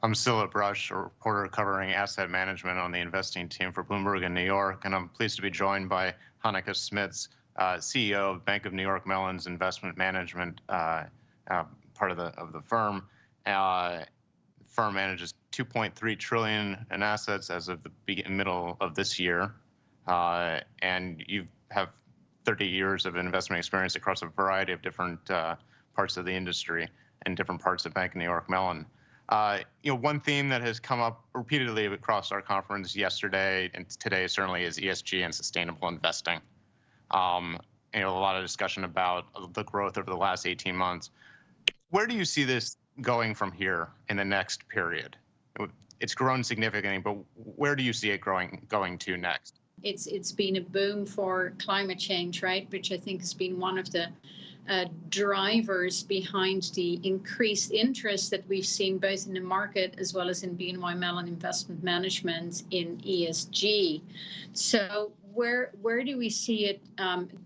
I'm Silla, a reporter covering asset management on the investing team for Bloomberg in New York, and I'm pleased to be joined by Hanneke Smits, CEO of Bank of New York Mellon's Investment Management, part of the firm. The firm manages 2.3 trillion in assets as of the middle of this year, and you have 30 years of investment experience across a variety of different parts of the industry and different parts of Bank of New York Mellon. One theme that has come up repeatedly across our conference yesterday and today certainly is ESG and sustainable investing. A lot of discussion about the growth over the last 18 months. Where do you see this going from here in the next period? It's grown significantly, but where do you see it going to next? It's been a boom for climate change, right? Which I think has been one of the drivers behind the increased interest that we've seen both in the market as well as in BNY Mellon Investment Management in ESG. So where do we see it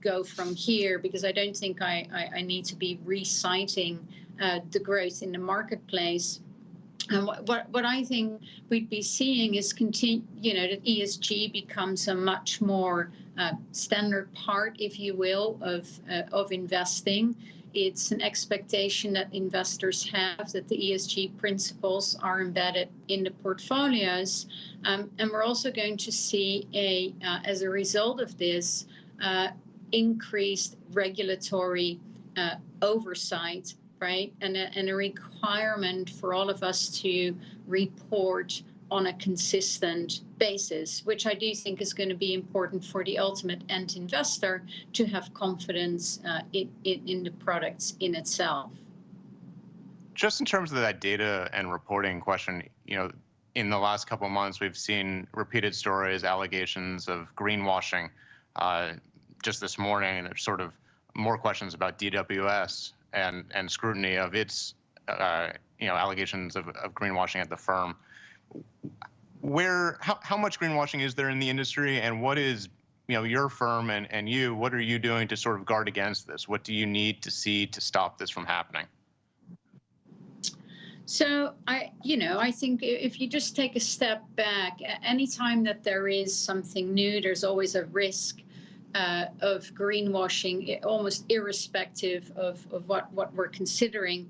go from here? Because I don't think I need to be reciting the growth in the marketplace. And what I think we'd be seeing is that ESG becomes a much more standard part, if you will, of investing. It's an expectation that investors have that the ESG principles are embedded in the portfolios. And we're also going to see, as a result of this, increased regulatory oversight, right? And a requirement for all of us to report on a consistent basis, which I do think is going to be important for the ultimate end investor to have confidence in the products in itself. Just in terms of that data and reporting question, in the last couple of months, we've seen repeated stories, allegations of greenwashing. Just this morning, there's sort of more questions about DWS and scrutiny of its allegations of greenwashing at the firm. How much greenwashing is there in the industry, and what is your firm and you, what are you doing to sort of guard against this? What do you need to see to stop this from happening? So I think if you just take a step back, anytime that there is something new, there's always a risk of greenwashing, almost irrespective of what we're considering.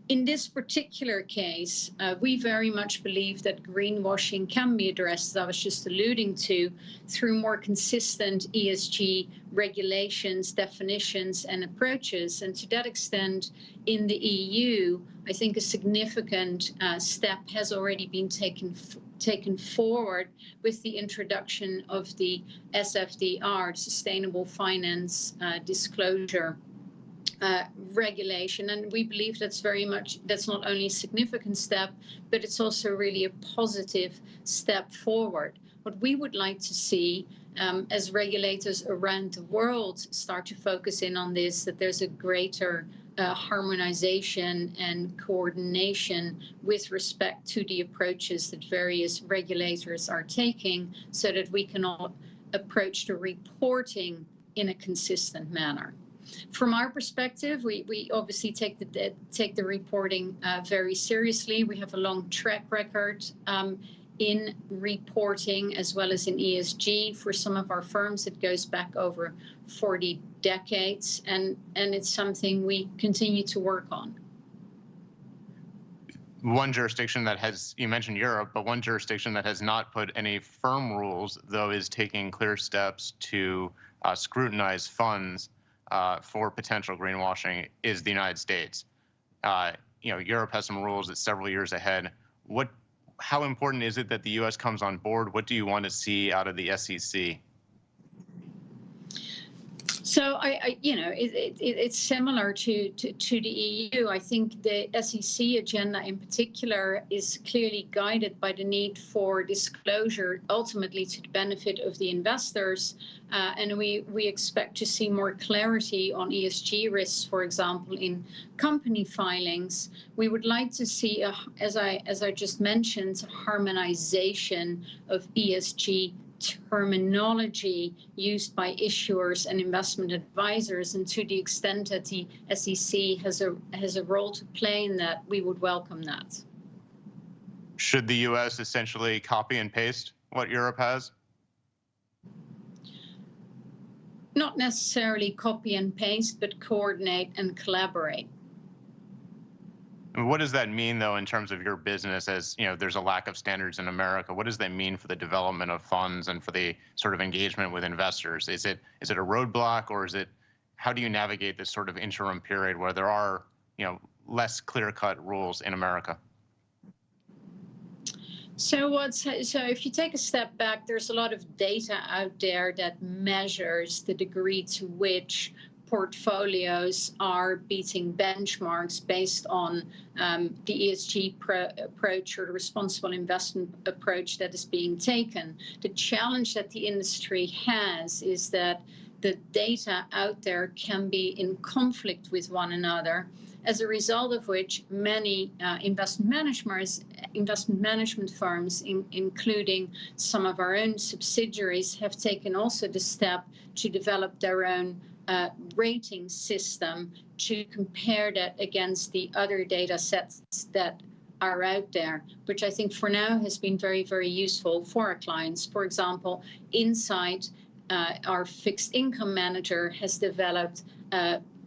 In this particular case, we very much believe that greenwashing can be addressed, as I was just alluding to, through more consistent ESG regulations, definitions, and approaches. And to that extent, in the EU, I think a significant step has already been taken forward with the introduction of the SFDR, Sustainable Finance Disclosure regulation, and we believe that's not only a significant step, but it's also really a positive step forward. What we would like to see as regulators around the world start to focus in on this, that there's a greater harmonization and coordination with respect to the approaches that various regulators are taking, so that we can all approach the reporting in a consistent manner. From our perspective, we obviously take the reporting very seriously. We have a long track record in reporting as well as in ESG. For some of our firms, it goes back over 40 decades, and it's something we continue to work on. One jurisdiction that has, you mentioned Europe, but one jurisdiction that has not put any firm rules, though, is taking clear steps to scrutinize funds for potential greenwashing, is the United States. Europe has some rules that's several years ahead. How important is it that the U.S. comes on board? What do you want to see out of the SEC? So it's similar to the EU. I think the SEC agenda in particular is clearly guided by the need for disclosure, ultimately to the benefit of the investors. And we expect to see more clarity on ESG risks, for example, in company filings. We would like to see, as I just mentioned, harmonization of ESG terminology used by issuers and investment advisors, and to the extent that the SEC has a role to play in that, we would welcome that. Should the U.S. essentially copy and paste what Europe has? Not necessarily copy and paste, but coordinate and collaborate. And what does that mean, though, in terms of your business? As you know, there's a lack of standards in America. What does that mean for the development of funds and for the sort of engagement with investors? Is it a roadblock, or is it, how do you navigate this sort of interim period where there are, you know, less clear-cut rules in America? So if you take a step back, there's a lot of data out there that measures the degree to which portfolios are beating benchmarks based on the ESG approach or the responsible investment approach that is being taken. The challenge that the industry has is that the data out there can be in conflict with one another, as a result of which many investment management firms, including some of our own subsidiaries, have taken also the step to develop their own rating system to compare that against the other data sets that are out there, which I think for now has been very, very useful for our clients. For example, Insight, our fixed income manager, has developed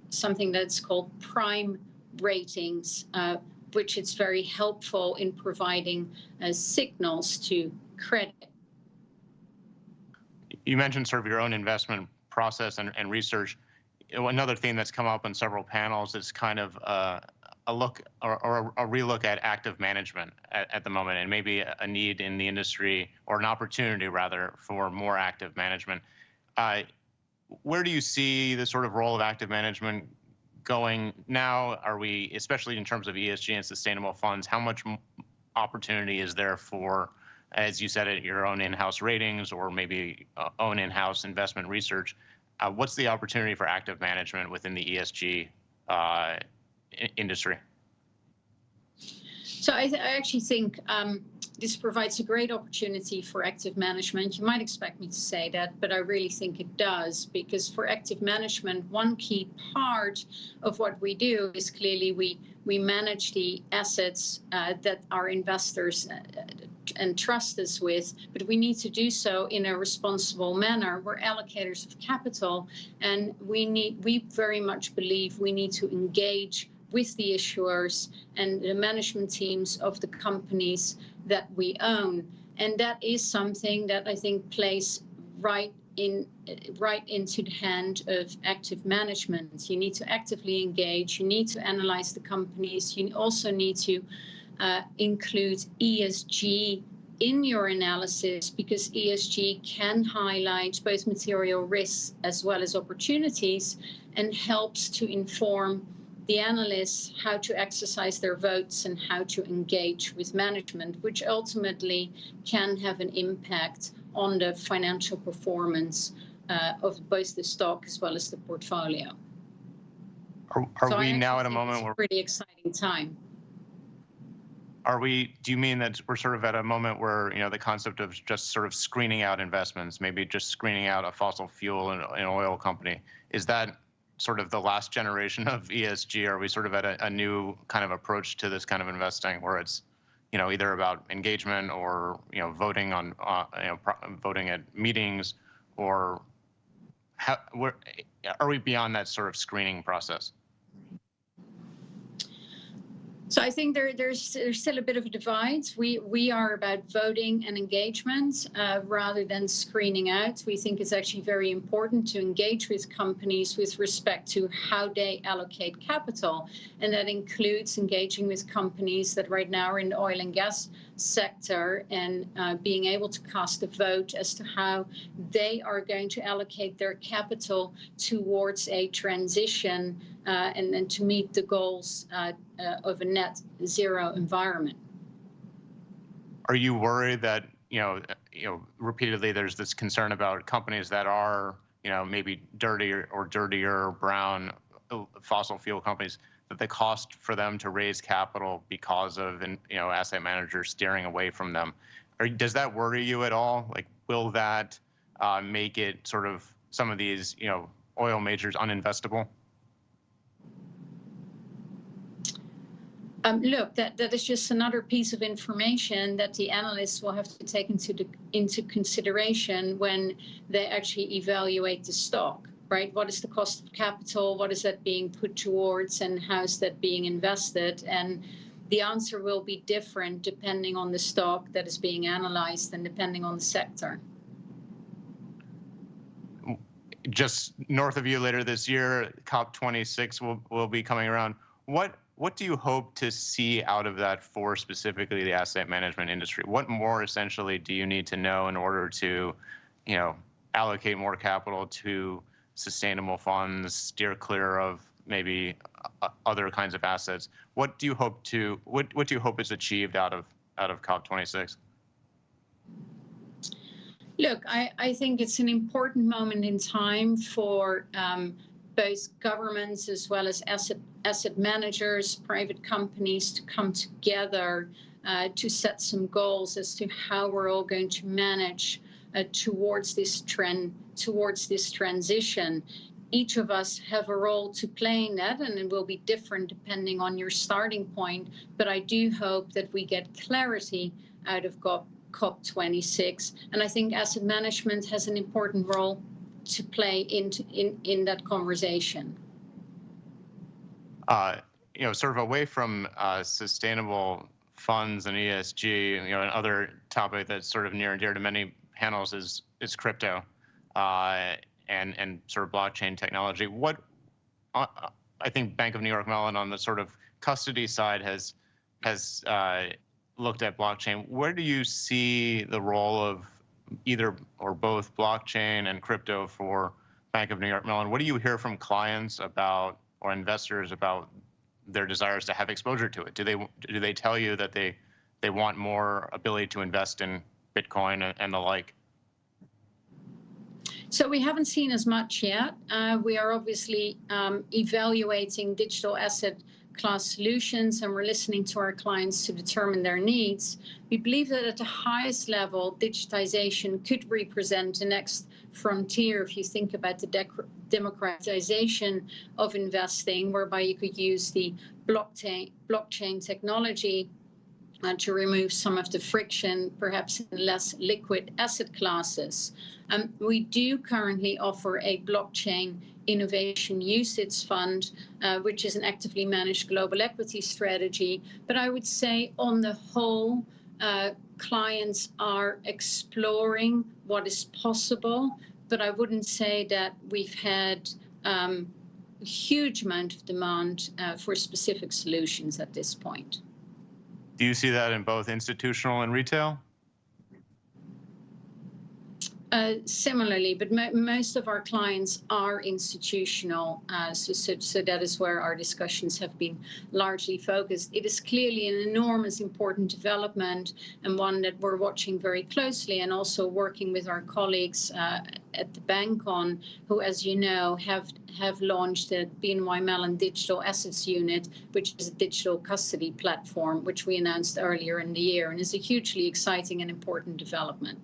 something that's called prime ratings, which is very helpful in providing signals to credit. You mentioned sort of your own investment process and research. Another theme that's come up in several panels is kind of a look or a relook at active management at the moment, and maybe a need in the industry, or an opportunity rather, for more active management. Where do you see the sort of role of active management going now? Are we, especially in terms of ESG and sustainable funds, how much opportunity is there for, as you said, your own in-house ratings, or maybe own in-house investment research? What's the opportunity for active management within the ESG industry? So I actually think this provides a great opportunity for active management. You might expect me to say that, but I really think it does, because for active management, one key part of what we do is clearly we manage the assets that our investors entrust us with, but we need to do so in a responsible manner. We're allocators of capital, and we very much believe we need to engage with the issuers and the management teams of the companies that we own. And that is something that I think plays right into the hand of active management. You need to actively engage, you need to analyze the companies, you also need to include ESG in your analysis, because ESG can highlight both material risks as well as opportunities, and helps to inform the analysts how to exercise their votes and how to engage with management, which ultimately can have an impact on the financial performance of both the stock as well as the portfolio. Are we now at a moment where it's a pretty exciting time? Do you mean that we're sort of at a moment where, you know, the concept of just sort of screening out investments, maybe just screening out a fossil fuel and an oil company, is that sort of the last generation of ESG? Are we sort of at a new kind of approach to this kind of investing, where it's, you know, either about engagement or, you know, voting on, voting at meetings, or are we beyond that sort of screening process? So I think there's still a bit of a divide. We are about voting and engagement rather than screening out. We think it's actually very important to engage with companies with respect to how they allocate capital. And that includes engaging with companies that right now are in the oil and gas sector, and being able to cast a vote as to how they are going to allocate their capital towards a transition and to meet the goals of a net zero environment. Are you worried that, you know, repeatedly there's this concern about companies that are, you know, maybe dirtier brown fossil fuel companies, that the cost for them to raise capital because of, you know, asset managers steering away from them, does that worry you at all? Like, will that make it sort of some of these, you know, oil majors uninvestable? Look, that is just another piece of information that the analysts will have to take into consideration when they actually evaluate the stock, right? What is the cost of capital? What is that being put towards, and how is that being invested? And the answer will be different depending on the stock that is being analyzed and depending on the sector. Just north of you later this year, COP26 will be coming around. What do you hope to see out of that for specifically the asset management industry? What more essentially do you need to know in order to, allocate more capital to sustainable funds, steer clear of maybe other kinds of assets? What do you hope is achieved out of COP26? Look, I think it's an important moment in time for both governments as well as asset managers, private companies to come together to set some goals as to how we're all going to manage towards this transition. Each of us have a role to play in that, and it will be different depending on your starting point. But I do hope that we get clarity out of COP26, and I think asset management has an important role to play in that conversation. Sort of away from sustainable funds and ESG, another topic that's sort of near and dear to many panels is crypto and sort of blockchain technology. I think Bank of New York Mellon on the sort of custody side has looked at blockchain. Where do you see the role of either or both blockchain and crypto for Bank of New York Mellon? What do you hear from clients about, or investors about, their desires to have exposure to it? Do they tell you that they want more ability to invest in Bitcoin and the like? So we haven't seen as much yet. We are obviously evaluating digital asset class solutions, and we're listening to our clients to determine their needs. We believe that at the highest level, digitization could represent the next frontier if you think about the democratization of investing, whereby you could use the blockchain technology to remove some of the friction, perhaps in less liquid asset classes. We do currently offer a blockchain innovation usage fund, which is an actively managed global equity strategy. But I would say on the whole, clients are exploring what is possible, but I wouldn't say that we've had a huge amount of demand for specific solutions at this point. Do you see that in both institutional and retail? Similarly, but most of our clients are institutional, so that is where our discussions have been largely focused. It is clearly an enormous important development, and one that we're watching very closely, and also working with our colleagues at the bank on, who, as you know, have launched a BNY Mellon Digital Assets Unit, which is a digital custody platform, which we announced earlier in the year, and is a hugely exciting and important development.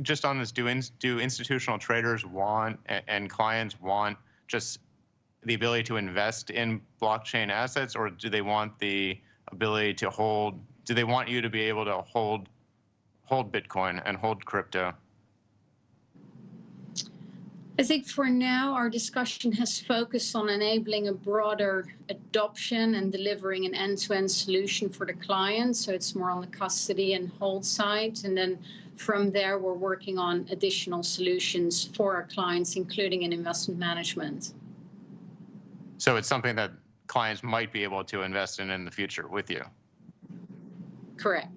Just on this, do institutional traders want, and clients want, just the ability to invest in blockchain assets, or do they want the ability to hold? Do they want you to be able to hold Bitcoin and hold crypto? I think for now, our discussion has focused on enabling a broader adoption and delivering an end-to-end solution for the client. So it's more on the custody and hold side. And then from there, we're working on additional solutions for our clients, including in investment management. So it's something that clients might be able to invest in the future with you? Correct.